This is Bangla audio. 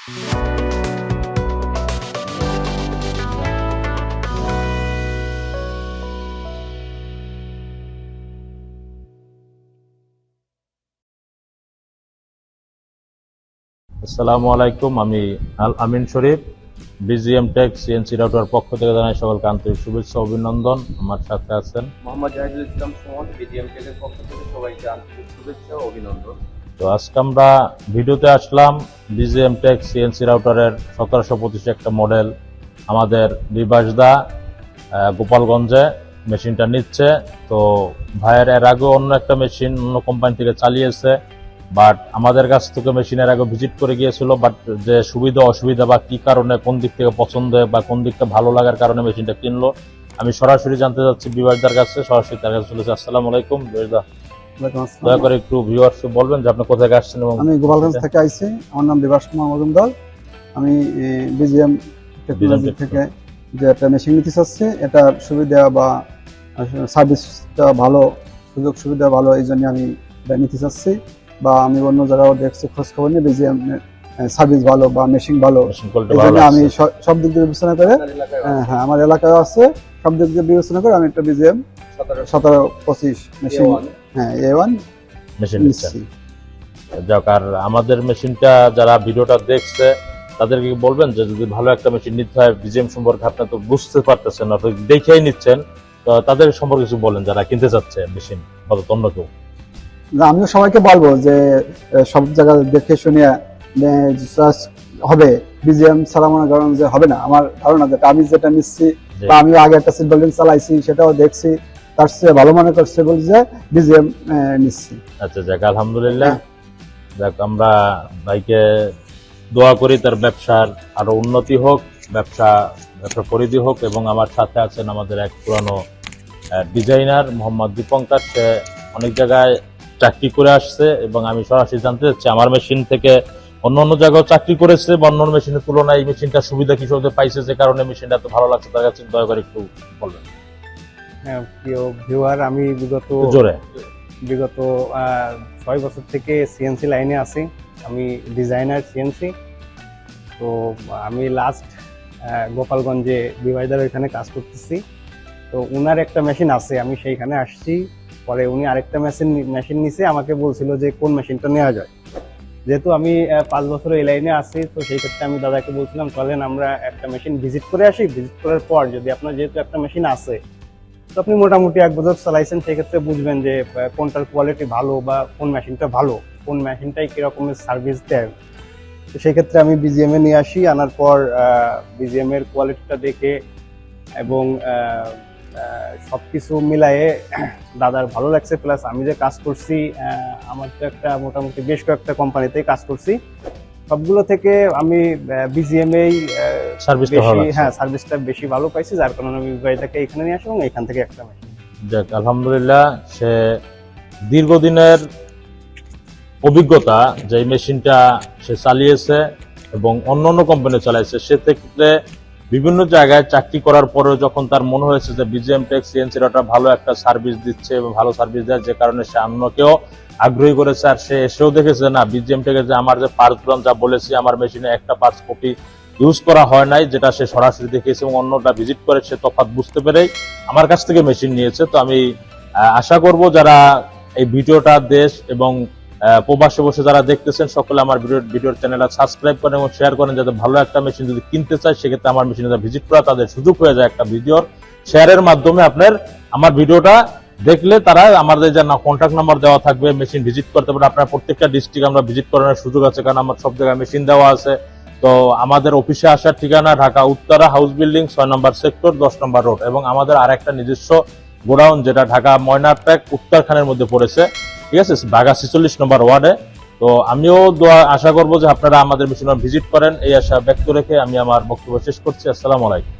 আসসালামু আলাইকুম, আমি আল আমিন শরীফ, বিজিএম টেক সিএনসি রাউটার পক্ষ থেকে জানাই সকলকে আন্তরিক শুভেচ্ছা অভিনন্দন। আমার সাথে আছেন মোহাম্মদ জাহিদুল ইসলাম সুমন, বিজিএম টেকের পক্ষ থেকে সবাইকে আন্তরিক শুভেচ্ছা ও অভিনন্দন। তো আজকে আমরা ভিডিওতে আসলাম বিজিএম টেক সিএনসি রাউটারের 1725 একটা মডেল আমাদের বিবাসদা গোপালগঞ্জে মেশিনটা নিচ্ছে। তো ভাইয়ের এর আগে অন্য একটা মেশিন অন্য কোম্পানি থেকে চালিয়েছে, বাট আমাদের কাছ থেকে মেশিনের আগে ভিজিট করে গিয়েছিল, বাট যে সুবিধা অসুবিধা বা কি কারণে কোন দিক থেকে পছন্দ বা কোন দিকটা ভালো লাগার কারণে মেশিনটা কিনলো আমি সরাসরি জানতে চাচ্ছি বিবাসদার কাছে। সরাসরি তার কাছে চলেছে। আসসালামু আলাইকুম বিবাসদা, দয়া করে একটু ভিউয়ার্সকে বলবেন যে আপনি কোথায় আসছেন। এবং আমি গোপালগঞ্জ থেকে আইছি, আমার নাম বিবাস কুমার মজুমদার। আমি বিজিএম টেকনোলজি থেকে যে একটা মেশিন নিতে চাচ্ছি, এটার সুবিধা বা সার্ভিসটা ভালো, সুযোগ সুবিধা ভালো, এই জন্য আমি এটা নিতে চাচ্ছি। বা আমি অন্য জায়গাও দেখছি, খোঁজ খবর নিয়ে বিজিএম সার্ভিস ভালো বা মেশিন ভালো, এই জন্য আমি সব দিক দিয়ে বিবেচনা করে, হ্যাঁ আমার এলাকায় আছে, সব দিক দিয়ে বিবেচনা করে আমি একটা বিজিএম 1725 মেশিন, হ্যাঁ A1 মেশিন নিচ্ছি। যাক, আর আমাদের মেশিনটা যারা ভিডিওটা দেখছে তাদেরকে বলবেন যে যদি ভালো একটা মেশিন নিতে হয় বিজিএম সম্পর্কে আপনি তো বুঝতে পারতেছেন না, তো দেখেই নিচ্ছেন, তো তাদের সম্পর্কে কিছু বলেন যারা কিনতে চাচ্ছে মেশিন বা অন্য কেউ। আমিও সবাইকে বলবো যে সব জায়গা দেখে শুনে হবে, বিজিএম ছাড়া মনে করেন যে হবে না। আমার ধারণা যেটা আমি যেটা নিচ্ছি বা আমি আগে একটা সিট বিল্ডিং চালাইছি, সেটাও দেখছি, তার চেয়ে ভালো মনে করছে বলে যে বিজিএম নিচ্ছি। আচ্ছা, যাক আলহামদুলিল্লাহ। যাক, আমরা ভাইকে দোয়া করি তার ব্যবসার আরো উন্নতি হোক, ব্যবসার পরিধি হোক। এবং আমার সাথে আছেন আমাদের এক পুরানো ডিজাইনার মোহাম্মদ দীপঙ্কর, সে অনেক জায়গায় চাকরি করে আসছে এবং আমি সরাসরি জানতে চাচ্ছি আমার মেশিন থেকে অন্য অন্য জায়গায় চাকরি করেছে বা অন্য মেশিনের তুলনায় এই মেশিনটা সুবিধা কি সুবিধা পাইছে, যে কারণে মেশিনটা এত ভালো লাগছে তার কাছে দয়া করে একটু বলবেন। হ্যাঁ, প্রিয় ভিউয়ার, আমি বিগত 6 বছর থেকে সিএনসি লাইনে আছি। আমি ডিজাইনার সিএনসি। তো আমি লাস্ট গোপালগঞ্জে বিবাসদার ওইখানে কাজ করতেছি। তো উনার একটা মেশিন আছে, আমি সেইখানে আসছি। পরে উনি আরেকটা মেশিন নিছে, আমাকে বলছিল যে কোন মেশিনটা নেওয়া যায়। যেহেতু আমি 5 বছর এই লাইনে আছি, তো সেই ক্ষেত্রে আমি দাদাকে বলছিলাম চলেন আমরা একটা মেশিন ভিজিট করে আসি। ভিজিট করার পর যদি আপনার যেহেতু একটা মেশিন আছে, তো আপনি মোটামুটি 1 বছর চালাইছেন, সেক্ষেত্রে বুঝবেন যে কোনটার কোয়ালিটি ভালো বা কোন মেশিনটা ভালো, কোন মেশিনটাই কিরকমের সার্ভিস দেয়। তো সেই ক্ষেত্রে আমি বিজিএম এ নিয়ে আসি। আনার পর বিজিএম এর কোয়ালিটিটা দেখে এবং সবকিছু মিলায়ে দাদার ভালো লাগছে। প্লাস আমি যে কাজ করছি, আমার তো একটা মোটামুটি বেশ কয়েকটা কোম্পানিতেই কাজ করছি, সবগুলো থেকে আমি বিজিএম এই সার্ভিসটা বেশি ভালো পাইছি, যার কারণে আমি বিবাহিতাকে এখানে নিয়ে আসি এবং এখান থেকে একটা মেশিন। যাক আলহামদুলিল্লাহ, সে দীর্ঘদিনের অভিজ্ঞতা যে মেশিনটা সে চালিয়েছে এবং অন্য অন্য কোম্পানি চালাইছে, সেক্ষেত্রে বিভিন্ন জায়গায় চাকরি করার পরেও যখন তার মনে হয়েছে যে বিজিএম টেক সিএনসি রাউটার ভালো একটা সার্ভিস দিচ্ছে এবং ভালো সার্ভিস দেয়, যে কারণে সে অন্যকেও আগ্রহী করেছে। আর সে এসেও দেখেছে না বিজিএম টেকের যে আমার যে পার্টসগুলো যা বলেছি, আমার মেশিনে একটা পার্টস কপি ইউজ করা হয় নাই, যেটা সে সরাসরি দেখেছে এবং অন্যটা ভিজিট করে সে তফাৎ বুঝতে পেরেই আমার কাছ থেকে মেশিন নিয়েছে। তো আমি আশা করব যারা এই ভিডিওটা দেশ এবং প্রবাসে বসে যারা দেখতেছেন সকলে আমার ভিডিওর চ্যানেলটা সাবস্ক্রাইব করেন এবং শেয়ার করেন, যাতে ভালো একটা মেশিন যদি কিনতে চায় সেক্ষেত্রে আমার মেশিনে ভিজিট করা তাদের সুযোগ হয়ে যায়। একটা ভিডিওর শেয়ারের মাধ্যমে আপনার আমার ভিডিওটা দেখলে তারা আমাদের যে কন্ট্যাক্ট নাম্বার দেওয়া থাকবে, মেশিন ভিজিট করতে পারে। আপনার প্রত্যেকটা ডিস্ট্রিক্ট আমরা ভিজিট করানোর সুযোগ আছে, কারণ আমার সব জায়গায় মেশিন দেওয়া আছে। তো আমাদের অফিসে আসার ঠিকানা ঢাকা উত্তরা হাউস বিল্ডিং 6 নম্বর সেক্টর 10 নম্বর রোড, এবং আমাদের আরেকটা নিজস্ব গোডাউন যেটা ঢাকা ময়নারটেক উত্তরখানের মধ্যে পড়েছে, ঠিক আছে, বাগা 46 নম্বর ওয়ার্ডে। তো আমিও আশা করবো যে আপনারা আমাদের মেশিন ভিজিট করেন, এই আশা ব্যক্ত রেখে আমি আমার বক্তব্য শেষ করছি। আসসালামু আলাইকুম।